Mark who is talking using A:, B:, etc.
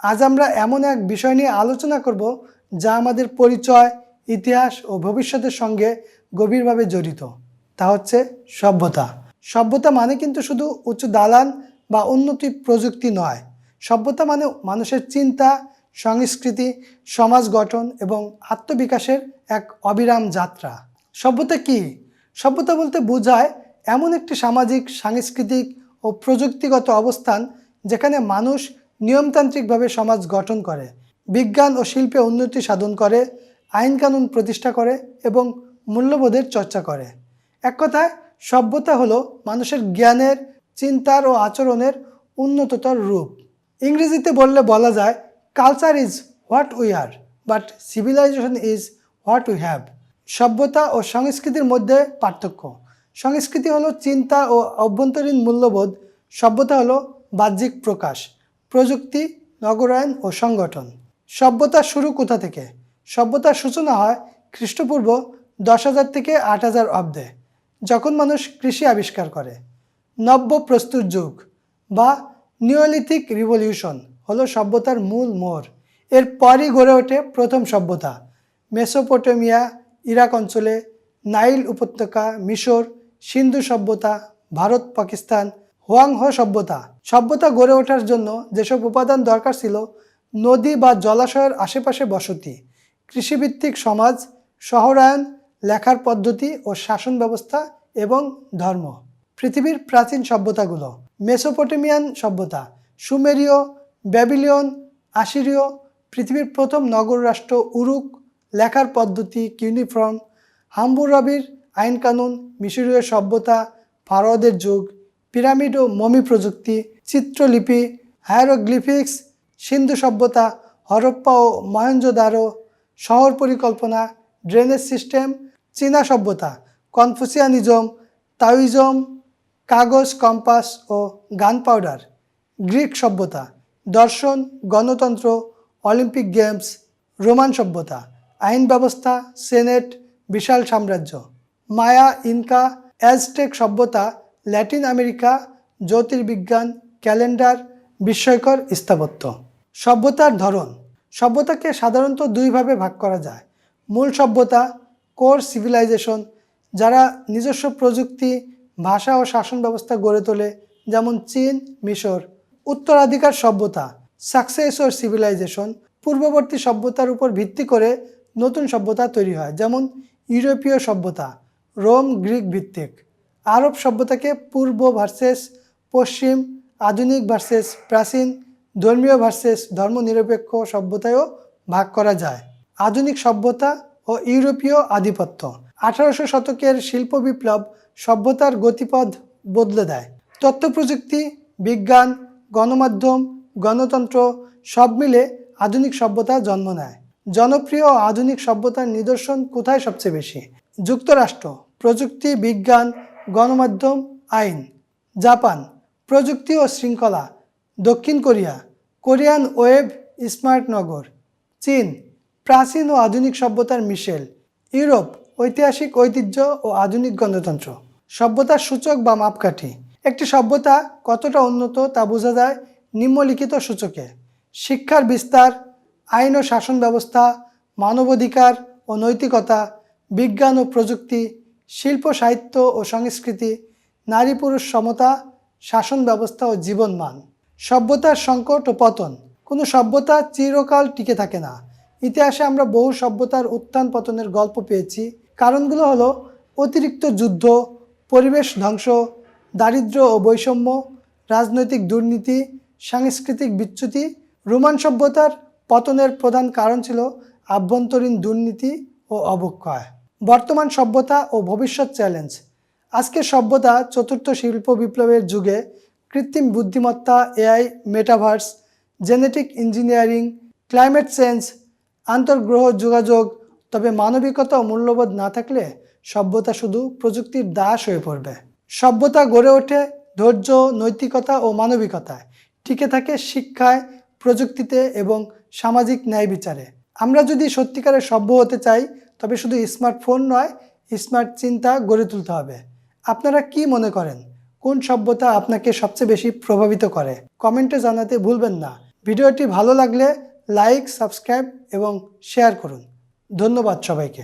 A: আজ আমরা এমন এক বিষয় নিয়ে আলোচনা করব যা আমাদের পরিচয়, ইতিহাস ও ভবিষ্যতের সঙ্গে গভীরভাবে জড়িত। তা হচ্ছে সভ্যতা। সভ্যতা মানে কিন্তু শুধু উঁচু দালান বা উন্নতি প্রযুক্তি নয়। সভ্যতা মানে মানুষের চিন্তা, সংস্কৃতি, সমাজ গঠন এবং আত্মবিকাশের এক অবিরাম যাত্রা। সভ্যতা কি? সভ্যতা বলতে বোঝায় এমন একটি সামাজিক, সাংস্কৃতিক ও প্রযুক্তিগত অবস্থান যেখানে মানুষ নিয়মতান্ত্রিকভাবে সমাজ গঠন করে, বিজ্ঞান ও শিল্পে উন্নতি সাধন করে, আইন কানুন প্রতিষ্ঠা করে এবং মূল্যবোধের চর্চা করে। এক কথায় সভ্যতা হলো মানুষের জ্ঞানের, চিন্তার ও আচরণের উন্নততর রূপ। ইংরেজিতে বলা যায় culture is what we are, but civilisation is what we have. সভ্যতা ও সংস্কৃতির মধ্যে পার্থক্য। সংস্কৃতি হলো চিন্তা ও অভ্যন্তরীণ মূল্যবোধ। সভ্যতা হলো বাহ্যিক প্রকাশ, প্রযুক্তি, নগরায়ন ও সংগঠন। সভ্যতার শুরু কোথা থেকে? সভ্যতার সূচনা হয় খ্রিস্টপূর্ব 10,000 থেকে 8,000 অব্দে, যখন মানুষ কৃষি আবিষ্কার করে। নব্য প্রস্তুর যুগ বা নিওলিথিক রিভলিউশন হলো সভ্যতার মূল মোড়। এরপরই গড়ে ওঠে প্রথম সভ্যতা। মেসোপটেমিয়া, ইরাক অঞ্চলে, নাইল উপত্যকা, মিশর, সিন্ধু সভ্যতা, ভারত, পাকিস্তান, হোয়াংহো সভ্যতা। সভ্যতা গড়ে ওঠার জন্য যেসব উপাদান দরকার ছিল: নদী বা জলাশয়ের আশেপাশে বসতি, কৃষিভিত্তিক সমাজ, শহরায়ন, লেখার পদ্ধতি ও শাসন ব্যবস্থা এবং ধর্ম। পৃথিবীর প্রাচীন সভ্যতাগুলো: মেসোপটেমিয়ান সভ্যতা, সুমেরীয়, ব্যাবিলিয়ন, আশিরীয়। পৃথিবীর প্রথম নগর রাষ্ট্র উরুক, লেখার পদ্ধতি কিউনিফর্ম। হাম্বুরাবির আইন কানুন। মিশরীয় সভ্যতা, ফারাওদের যুগ, পিরামিড ও মমি প্রযুক্তি, চিত্রলিপি, হায়ারোগ্লিফিক্স। সিন্ধু সভ্যতা, হরপ্পা ও মহেঞ্জোদারো, শহর পরিকল্পনা, ড্রেনেজ সিস্টেম। চীনা সভ্যতা, কনফুসিয়ানিজম, তাওইজম, কাগজ, কম্পাস ও গান পাউডার। গ্রিক সভ্যতা, দর্শন, গণতন্ত্র, অলিম্পিক গেমস। রোমান সভ্যতা, আইন ব্যবস্থা, সেনেট, বিশাল সাম্রাজ্য। মায়া, ইনকা, অ্যাজটেক সভ্যতা, ল্যাটিন আমেরিকা, জ্যোতির্বিজ্ঞান, ক্যালেন্ডার, বিস্ময়কর স্থাপত্য। সভ্যতার ধরন। সভ্যতাকে সাধারণত দুইভাবে ভাগ করা যায়: মূল সভ্যতা, কোর সিভিলাইজেশন, যারা নিজস্ব প্রযুক্তি, ভাষা ও শাসন ব্যবস্থা গড়ে তোলে, যেমন চীন, মিশর। উত্তরাধিকার সভ্যতা, সাকসেসর সিভিলাইজেশন, পূর্ববর্তী সভ্যতার উপর ভিত্তি করে নতুন সভ্যতা তৈরি হয়, যেমন ইউরোপীয় সভ্যতা, রোম গ্রিক ভিত্তিক। আরব সভ্যতাকে পূর্ব ভার্সেস পশ্চিম, আধুনিক ভার্সেস প্রাচীন, ধর্মীয় ভার্সেস ধর্মনিরপেক্ষ সভ্যতায়ও ভাগ করা যায়। আধুনিক সভ্যতা ও ইউরোপীয় আধিপত্য। 1800 শতকের শিল্প বিপ্লব সভ্যতার গতিপথ বদলে দেয়। তথ্য প্রযুক্তি, বিজ্ঞান, গণমাধ্যম, গণতন্ত্র সব মিলে আধুনিক সভ্যতা জন্ম নেয়। জনপ্রিয় ও আধুনিক সভ্যতার নিদর্শন কোথায় সবচেয়ে বেশি? যুক্তরাষ্ট্র, প্রযুক্তি, বিজ্ঞান, গণমাধ্যম, আইন। জাপান, প্রযুক্তি ও শৃঙ্খলা। দক্ষিণ কোরিয়া, কোরিয়ান ওয়েব, স্মার্ট নগর। চীন, প্রাচীন ও আধুনিক সভ্যতার মিশেল। ইউরোপ, ঐতিহাসিক ঐতিহ্য ও আধুনিক গণতন্ত্র। সভ্যতার সূচক বা মাপকাঠি। একটি সভ্যতা কতটা উন্নত তা বোঝা যায় নিম্নলিখিত সূচকে: শিক্ষার বিস্তার, আইন ও শাসন ব্যবস্থা, মানবাধিকার ও নৈতিকতা, বিজ্ঞান ও প্রযুক্তি, শিল্প, সাহিত্য ও সংস্কৃতি, নারী পুরুষ সমতা, শাসন ব্যবস্থা ও জীবনমান। সভ্যতার সংকট ও পতন। কোনো সভ্যতা চিরকাল টিকে থাকে না। ইতিহাসে আমরা বহু সভ্যতার উত্থান পতনের গল্প পেয়েছি। কারণগুলো হলো অতিরিক্ত যুদ্ধ, পরিবেশ ধ্বংস, দারিদ্র্য ও বৈষম্য, রাজনৈতিক দুর্নীতি, সাংস্কৃতিক বিচ্যুতি। রোমান সভ্যতার পতনের প্রধান কারণ ছিল আভ্যন্তরীণ দুর্নীতি ও অবক্ষয়। বর্তমান সভ্যতা ও ভবিষ্যৎ চ্যালেঞ্জ। আজকের সভ্যতা চতুর্থ শিল্প বিপ্লবের যুগে কৃত্রিম বুদ্ধিমত্তা, AI, metaverse, genetic engineering, climate change, আন্তর্গ্রহ যোগাযোগ। তবে মানবিকতা ও মূল্যবোধ না থাকলে সভ্যতা শুধু প্রযুক্তির দাস হয়ে পড়বে। সভ্যতা গড়ে ওঠে ধৈর্য, নৈতিকতা ও মানবিকতায়, টিকে থাকে শিক্ষায়, প্রযুক্তিতে এবং সামাজিক ন্যায় বিচারে। আমরা যদি সত্যিকারের সভ্য হতে চাই তবে শুধু স্মার্টফোন নয়, স্মার্ট চিন্তা গড়ে তুলতে হবে। আপনারা কি মনে করেন, কোন সভ্যতা আপনাকে সবচেয়ে বেশি প্রভাবিত করে? কমেন্টে জানাতে ভুলবেন না। ভিডিওটি ভালো লাগলে লাইক, সাবস্ক্রাইব এবং শেয়ার করুন। ধন্যবাদ সবাইকে।